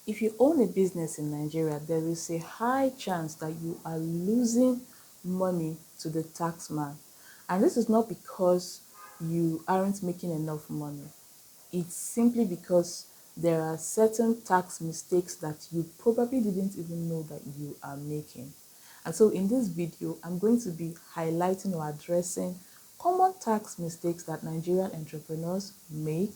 If you own a business in Nigeria, there is a high chance that you are losing money to the tax man. And this is not because you aren't making enough money. It's simply because there are certain tax mistakes that you probably didn't even know that you are making. And so in this video, I'm going to be highlighting or addressing common tax mistakes that Nigerian entrepreneurs make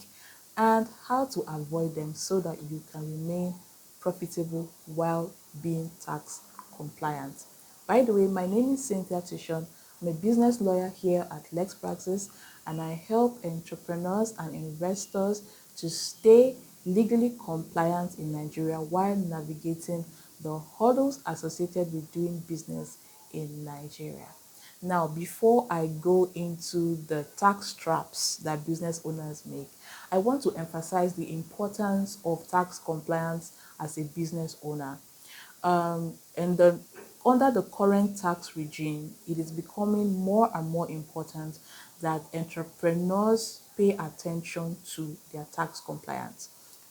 and how to avoid them so that you can remain profitable while being tax compliant. By the way, my name is Cynthia Tishon. I'm a business lawyer here at Lex-Praxis, and I help entrepreneurs and investors to stay legally compliant in Nigeria while navigating the hurdles associated with doing business in Nigeria. Now, before I go into the tax traps that business owners make, I want to emphasize the importance of tax compliance as a business owner. Under the current tax regime, it is becoming more and more important that entrepreneurs pay attention to their tax compliance.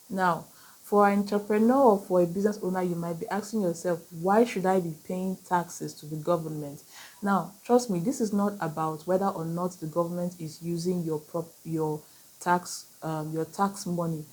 Now, for an entrepreneur or for a business owner, you might be asking yourself, why should I be paying taxes to the government? Now, trust me, this is not about whether or not the government is using your tax money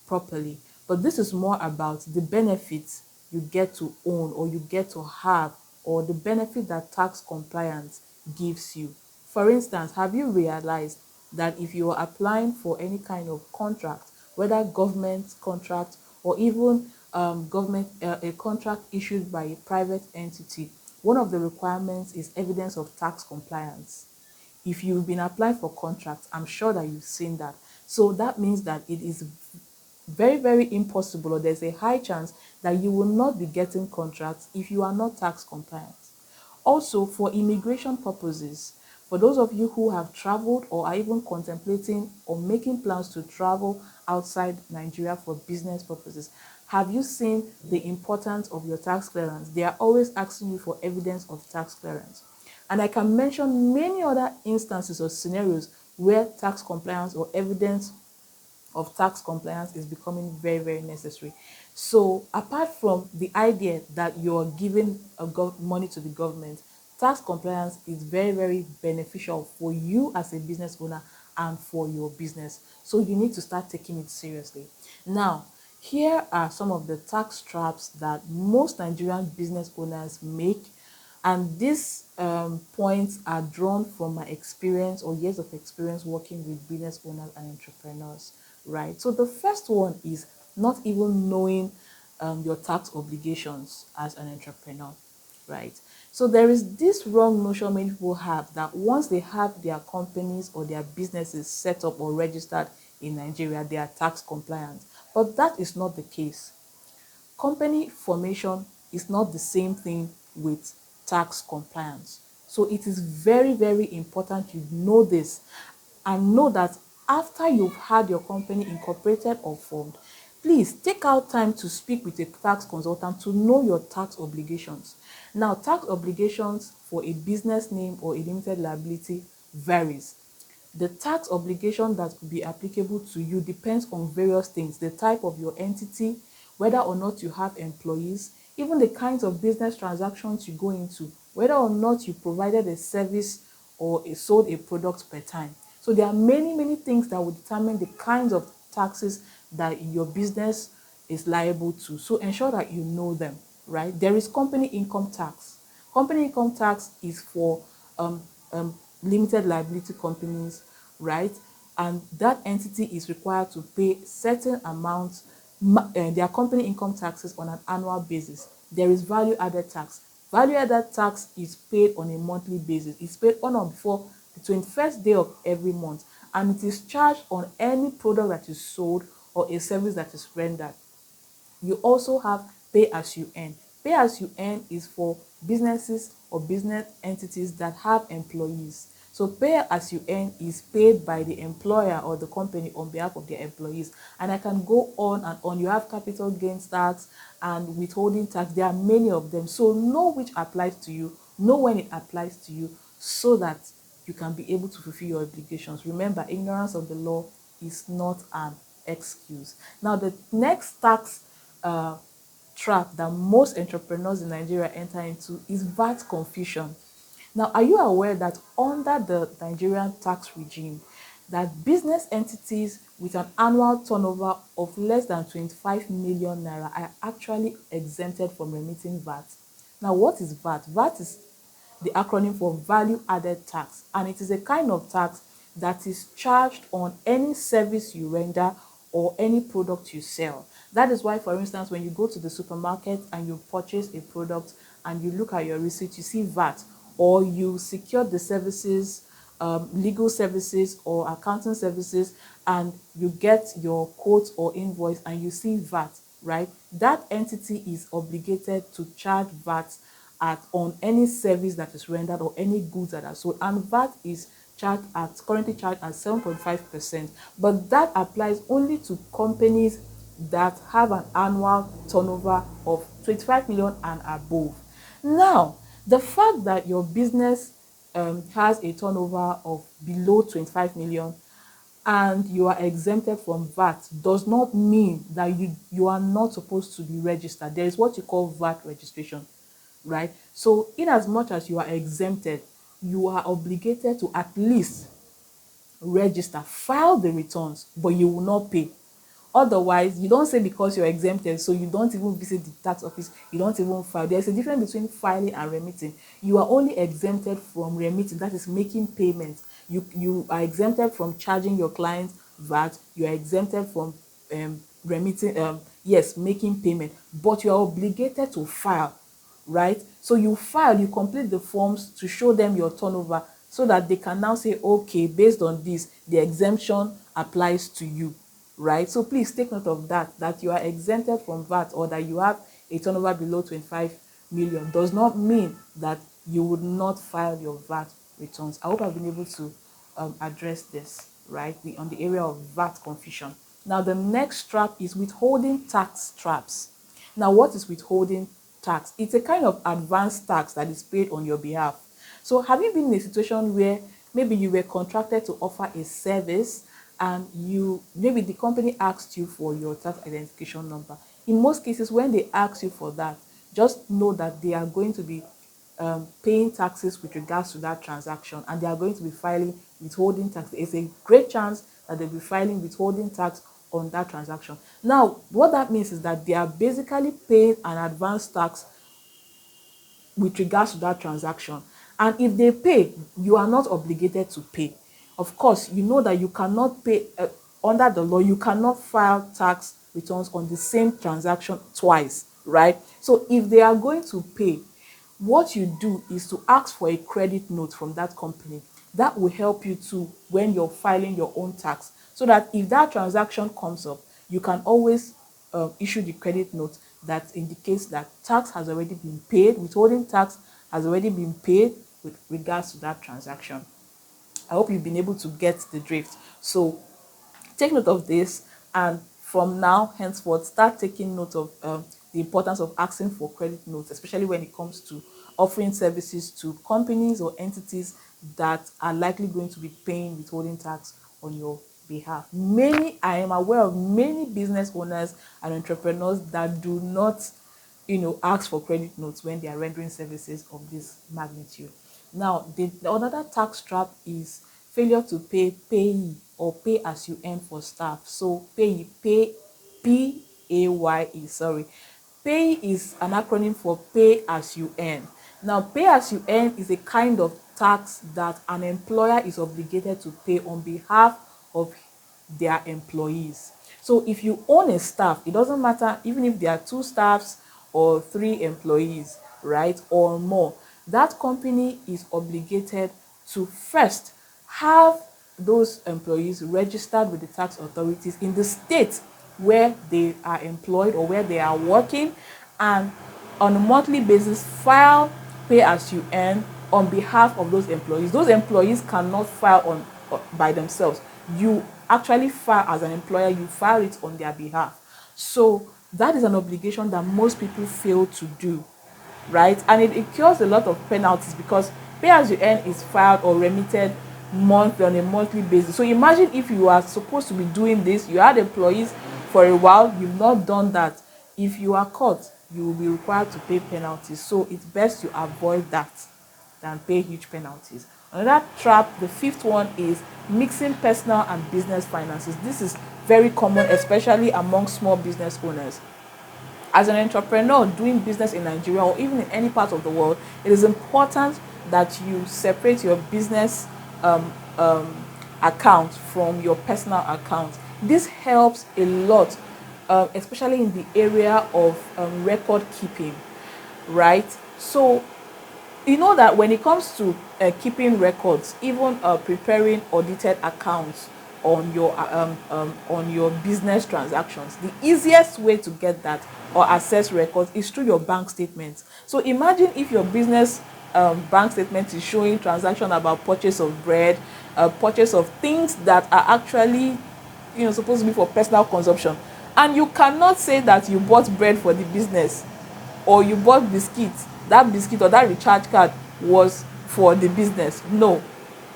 properly, but this is more about the benefits you get to own or you get to have, or the benefit that tax compliance gives you. For instance, have you realized that if you are applying for any kind of contract, whether government contract or even a contract issued by a private entity, one of the requirements is evidence of tax compliance? If you've been applying for contracts, I'm sure that you've seen that. So that means that it is very, very impossible, or there's a high chance that you will not be getting contracts if you are not tax compliant. Also, for immigration purposes, for those of you who have traveled or are even contemplating or making plans to travel outside Nigeria for business purposes, have you seen the importance of your tax clearance? They are always asking you for evidence of tax clearance. And I can mention many other instances or scenarios where tax compliance or evidence of tax compliance is becoming very, very necessary. So apart from the idea that you're giving money to the government, tax compliance is very, very beneficial for you as a business owner and for your business. So you need to start taking it seriously. Now, here are some of the tax traps that most Nigerian business owners make, and these points are drawn from my experience or years of experience working with business owners and entrepreneurs, right? So the first one is not even knowing your tax obligations as an entrepreneur, right? So there is this wrong notion many people have that once they have their companies or their businesses set up or registered in Nigeria, they are tax compliant. But that is not the case. Company formation is not the same thing with tax compliance. So it is very, very important you know this, and know that after you've had your company incorporated or formed, please take out time to speak with a tax consultant to know your tax obligations. Now, tax obligations for a business name or a limited liability varies. The tax obligation that could be applicable to you depends on various things: the type of your entity, whether or not you have employees, even the kinds of business transactions you go into, whether or not you provided a service or sold a product per time. So there are many, many things that will determine the kinds of taxes that your business is liable to. So ensure that you know them, right? There is company income tax. Company income tax is for limited liability companies, right? And that entity is required to pay certain amounts, their company income taxes on an annual basis. There is value added tax. Value added tax is paid on a monthly basis. It's paid on or before the 21st day of every month, and it is charged on any product that is sold or a service that is rendered. You also have pay as you earn. Pay as you earn is for businesses or business entities that have employees. So pay as you earn is paid by the employer or the company on behalf of their employees. And I can go on and on. You have capital gains tax and withholding tax. There are many of them. So know which applies to you, know when it applies to you, so that you can be able to fulfill your obligations. Remember, ignorance of the law is not an excuse. Now, the next tax uh, trap that most entrepreneurs in Nigeria enter into is VAT confusion. Now, are you aware that under the Nigerian tax regime, that business entities with an annual turnover of less than 25 million naira are actually exempted from remitting VAT? Now, what is VAT? VAT is the acronym for value added tax, and it is a kind of tax that is charged on any service you render or any product you sell. That is why, for instance, when you go to the supermarket and you purchase a product and you look at your receipt, you see VAT, or you secure the services, legal services or accounting services, and you get your quote or invoice and you see VAT, right? That entity is obligated to charge VAT on any service that is rendered or any goods that are sold, and VAT is currently charged at 7.5%, but that applies only to companies that have an annual turnover of 25 million and above. Now, the fact that your business has a turnover of below 25 million and you are exempted from VAT does not mean that you are not supposed to be registered. There is what you call VAT registration, right? So in as much as you are exempted, you are obligated to at least register, file the returns, but you will not pay. Otherwise, you don't say because you're exempted, so you don't even visit the tax office, you don't even file. There's a difference between filing and remitting. You are only exempted from remitting, that is making payments. You are exempted from charging your clients VAT, you are exempted from remitting, yes, making payment, but you are obligated to file, right? So you file, you complete the forms to show them your turnover so that they can now say, okay, based on this, the exemption applies to you, right? So please take note of that you are exempted from VAT or that you have a turnover below 25 million does not mean that you would not file your VAT returns. I hope I've been able to address this, right? On the area of VAT confusion. Now, the next trap is withholding tax traps. Now, what is withholding tax? It's a kind of advanced tax that is paid on your behalf. So have you been in a situation where maybe you were contracted to offer a service and maybe the company asked you for your tax identification number? In most cases, when they ask you for that, just know that they are going to be paying taxes with regards to that transaction, and they are going to be filing withholding tax. There's a great chance that they'll be filing withholding tax on that transaction. Now, what that means is that they are basically paying an advance tax with regards to that transaction. And if they pay, you are not obligated to pay. Of course, you know that you cannot pay under the law, you cannot file tax returns on the same transaction twice, right? So if they are going to pay, what you do is to ask for a credit note from that company. That will help you too when you're filing your own tax, so that if that transaction comes up, you can always issue the credit note that indicates that tax has already been paid, withholding tax has already been paid with regards to that transaction. I hope you've been able to get the drift. So take note of this, and from now henceforth start taking note of the importance of asking for credit notes, especially when it comes to offering services to companies or entities that are likely going to be paying withholding tax on your behalf. I am aware of many business owners and entrepreneurs that do not ask for credit notes when they are rendering services of this magnitude. Now, the another tax trap is failure to pay payee or pay as you earn for staff. So PAYE, sorry. Pay is an acronym for pay as you earn. Now, pay as you earn is a kind of tax that an employer is obligated to pay on behalf of their employees. So if you own a staff, it doesn't matter even if there are two staffs or three employees, right, or more, that company is obligated to first have those employees registered with the tax authorities in the state where they are employed or where they are working, and on a monthly basis file pay as you earn on behalf of those employees. Those employees cannot file by themselves. You actually file as an employer, you file it on their behalf. So that is an obligation that most people fail to do, right? And it incurs a lot of penalties because pay as you earn is filed or remitted monthly on a monthly basis. So imagine if you are supposed to be doing this, you had employees for a while, you've not done that. If you are caught, you will be required to pay penalties. So it's best you avoid that than pay huge penalties. Another trap, the fifth one, is mixing personal and business finances. This is very common, especially among small business owners. As an entrepreneur doing business in Nigeria or even in any part of the world, it is important that you separate your business um, um, account from your personal account. This helps a lot, especially in the area of record keeping, right? So you know that when it comes to keeping records, even preparing audited accounts on your business transactions, the easiest way to get that or access records is through your bank statements. So imagine if your business bank statement is showing transaction about purchase of bread, purchase of things that are actually, supposed to be for personal consumption, and you cannot say that you bought bread for the business or you bought biscuits, that biscuit or that recharge card was for the business. No,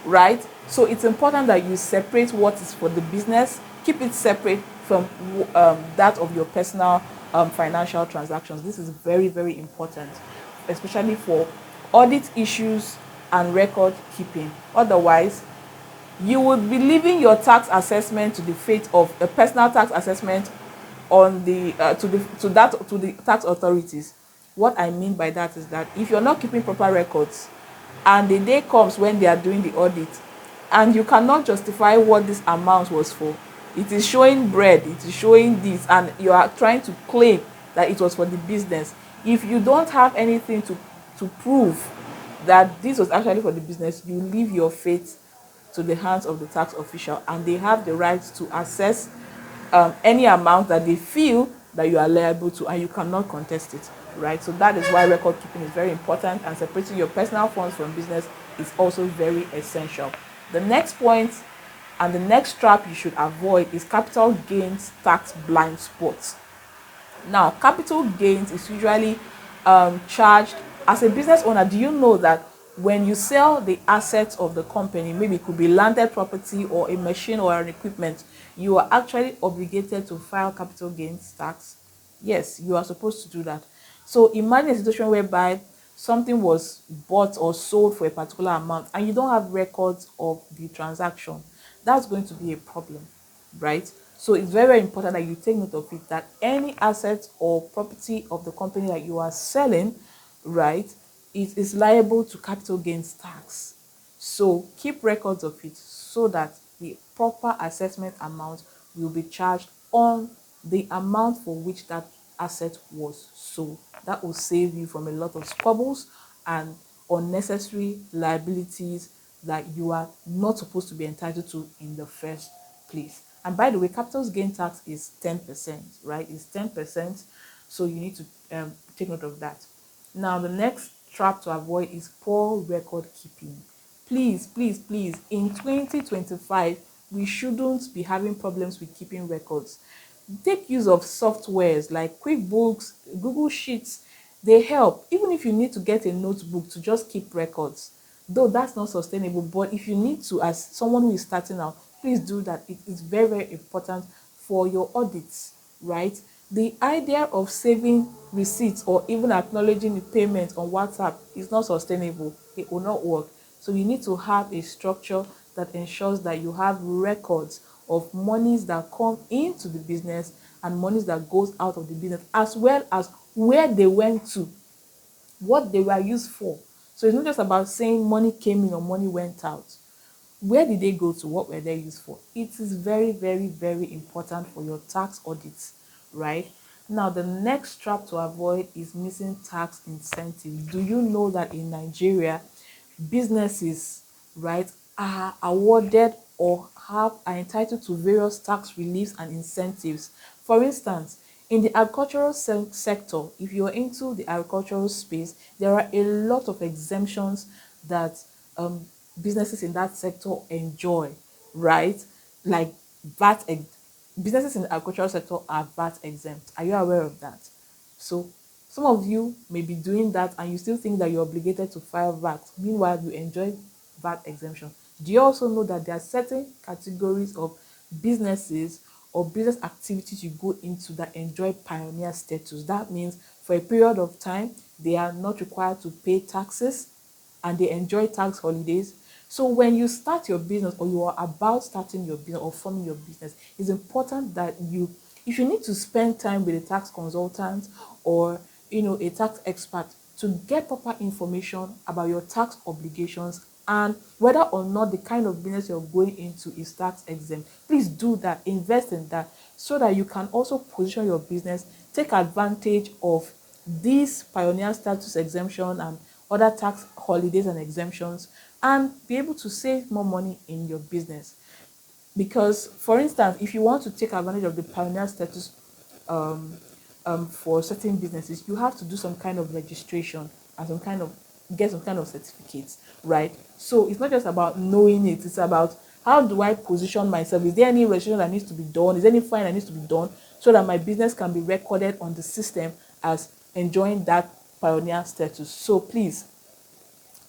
right? So it's important that you separate what is for the business, keep it separate from that of your personal financial transactions. This is very, very important, especially for audit issues and record keeping. Otherwise, you would be leaving your tax assessment to the fate of a personal tax assessment on the to the tax authorities. What I mean by that is that if you're not keeping proper records and the day comes when they are doing the audit and you cannot justify what this amount was for, it is showing bread, it is showing this, and you are trying to claim that it was for the business. If you don't have anything to prove that this was actually for the business, you leave your fate to the hands of the tax official, and they have the right to assess any amount that they feel that you are liable to, and you cannot contest it, right? So that is why record keeping is very important, and separating your personal funds from business is also very essential. The next point and the next trap you should avoid is capital gains tax blind spots. Now, capital gains is usually charged as a business owner. Do you know that when you sell the assets of the company, maybe it could be landed property or a machine or an equipment, you are actually obligated to file capital gains tax? Yes, you are supposed to do that. So imagine a situation whereby something was bought or sold for a particular amount and you don't have records of the transaction. That's going to be a problem, right? So it's very, very important that you take note of it, that any asset or property of the company that you are selling, right, it is liable to capital gains tax. So keep records of it so that the proper assessment amount will be charged on the amount for which that asset was sold. That will save you from a lot of squabbles and unnecessary liabilities that you are not supposed to be entitled to in the first place. And by the way, capital gain tax is 10%, right? It's 10%. So you need to take note of that. Now, the next trap to avoid is poor record keeping. Please, please, please, in 2025, we shouldn't be having problems with keeping records. Take use of softwares like QuickBooks, Google Sheets. They help. Even if you need to get a notebook to just keep records, though that's not sustainable, but if you need to, as someone who is starting out, please do that. It is very, very important for your audits, right? The idea of saving receipts or even acknowledging the payment on WhatsApp is not sustainable. It will not work. So you need to have a structure that ensures that you have records of monies that come into the business and monies that goes out of the business, as well as where they went to, what they were used for. So it's not just about saying money came in or money went out. Where did they go to? What were they used for? It is very, very, very important for your tax audits, right? Now, the next trap to avoid is missing tax incentives. Do you know that in Nigeria, businesses, right, are awarded or are entitled to various tax reliefs and incentives? For instance, in the agricultural sector, if you're into the agricultural space, there are a lot of exemptions that businesses in that sector enjoy, right? Like VAT, businesses in the agricultural sector are VAT exempt. Are you aware of that? So some of you may be doing that and you still think that you're obligated to file VAT. Meanwhile, you enjoy VAT exemption. Do you also know that there are certain categories of businesses or business activities you go into that enjoy pioneer status. That means for a period of time, they are not required to pay taxes and they enjoy tax holidays. So when you start your business or you are about starting your business or forming your business, it's important that if you need to spend time with a tax consultant or a tax expert to get proper information about your tax obligations and whether or not the kind of business you're going into is tax exempt, please do that, invest in that, so that you can also position your business, take advantage of these pioneer status exemption and other tax holidays and exemptions, and be able to save more money in your business. Because, for instance, if you want to take advantage of the pioneer status um, for certain businesses, you have to do some kind of registration and get some kind of certificates, right? So it's not just about knowing it, it's about how do I position myself? Is there any registration that needs to be done? Is there any fine that needs to be done so that my business can be recorded on the system as enjoying that pioneer status? So please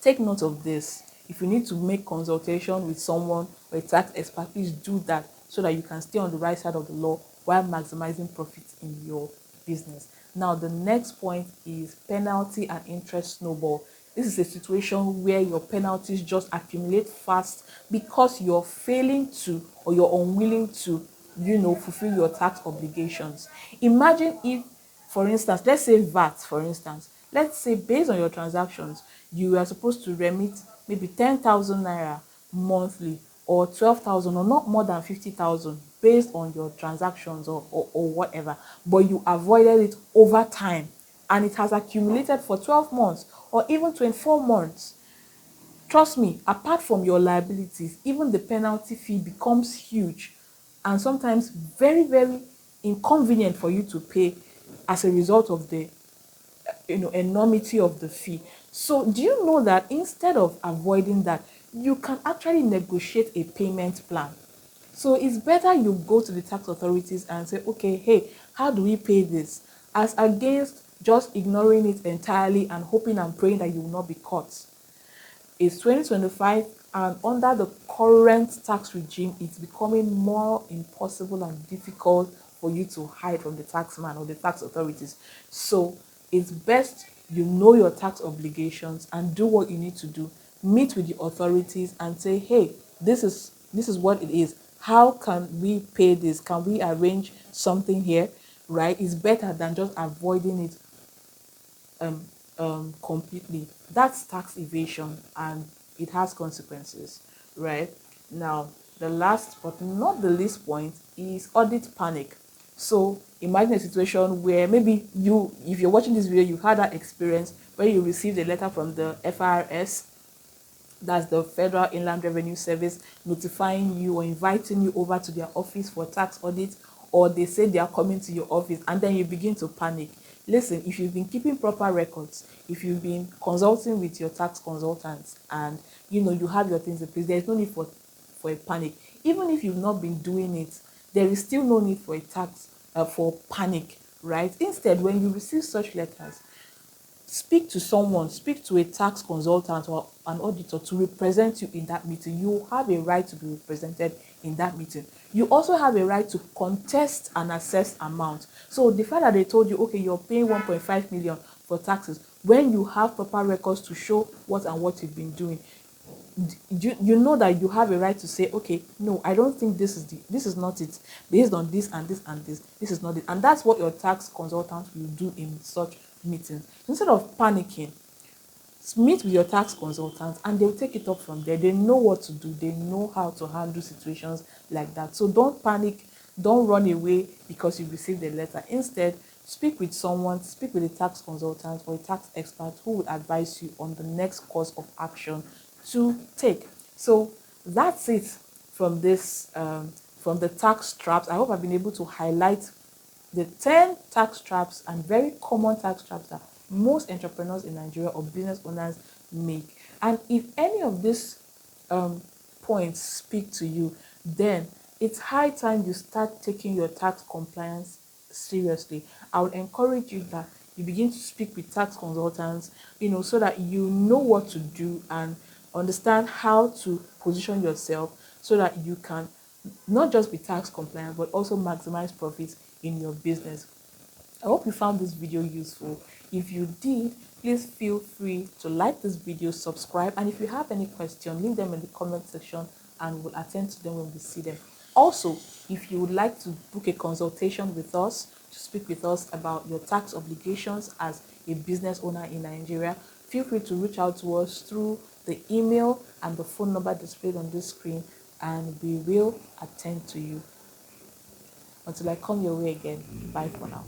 take note of this. If you need to make consultation with someone or a tax expert, please do that so that you can stay on the right side of the law while maximizing profits in your business. Now, the next point is penalty and interest snowball. This is a situation where your penalties just accumulate fast because you're failing to or you're unwilling to, fulfill your tax obligations. Imagine if, for instance, let's say VAT, for instance, let's say based on your transactions, you are supposed to remit maybe 10,000 naira monthly or 12,000 or not more than 50,000 based on your transactions or whatever, but you avoided it over time and it has accumulated for 12 months or even 24 months. Trust me, apart from your liabilities, even the penalty fee becomes huge and sometimes very, very inconvenient for you to pay as a result of the enormity of the fee. So do you know that instead of avoiding that, you can actually negotiate a payment plan? So it's better you go to the tax authorities and say, okay, hey, how do we pay this? As against just ignoring it entirely and hoping and praying that you will not be caught. It's 2025, and under the current tax regime, it's becoming more impossible and difficult for you to hide from the taxman or the tax authorities. So it's best you know your tax obligations and do what you need to do. Meet with the authorities and say, hey, this is what it is. How can we pay this? Can we arrange something here? Right? It's better than just avoiding it completely. That's tax evasion and it has consequences, right? Now, the last but not the least point is audit panic. So imagine a situation where maybe if you're watching this video, you've had that experience where you received a letter from the FRS, that's the Federal Inland Revenue Service, notifying you or inviting you over to their office for tax audit, or they say they are coming to your office, and then you begin to panic. Listen, if you've been keeping proper records, if you've been consulting with your tax consultants and you have your things in place, there's no need for a panic. Even if you've not been doing it, there is still no need for for panic, right? Instead, when you receive such letters, speak to a tax consultant or an auditor to represent you in that meeting. You have a right to be represented in that meeting. You also have a right to contest an assessed amount. So the fact that they told you, okay, you're paying 1.5 million for taxes, when you have proper records to show what you've been doing, you know that you have a right to say, okay, no, I don't think this is not it, based on this and this and this is not it. And that's what your tax consultant will do in such meetings. Instead of panicking, meet with your tax consultant and they'll take it up from there. They know what to do, they know how to handle situations like that. So don't panic, don't run away because you received a letter. Instead, speak with a tax consultant or a tax expert who will advise you on the next course of action to take. So that's it from this from the tax traps. I hope I've been able to highlight the 10 tax traps and very common tax traps that most entrepreneurs in Nigeria or business owners make. And if any of these points speak to you, then it's high time you start taking your tax compliance seriously. I would encourage you that you begin to speak with tax consultants, so that you know what to do and understand how to position yourself so that you can not just be tax compliant, but also maximize profits in your business. I hope you found this video useful. If you did, please feel free to like this video, subscribe, and if you have any question, leave them in the comment section and we'll attend to them when we see them. Also, if you would like to book a consultation with us to speak with us about your tax obligations as a business owner in Nigeria, feel free to reach out to us through the email and the phone number displayed on this screen, and we will attend to you. Until I come your way again, bye for now.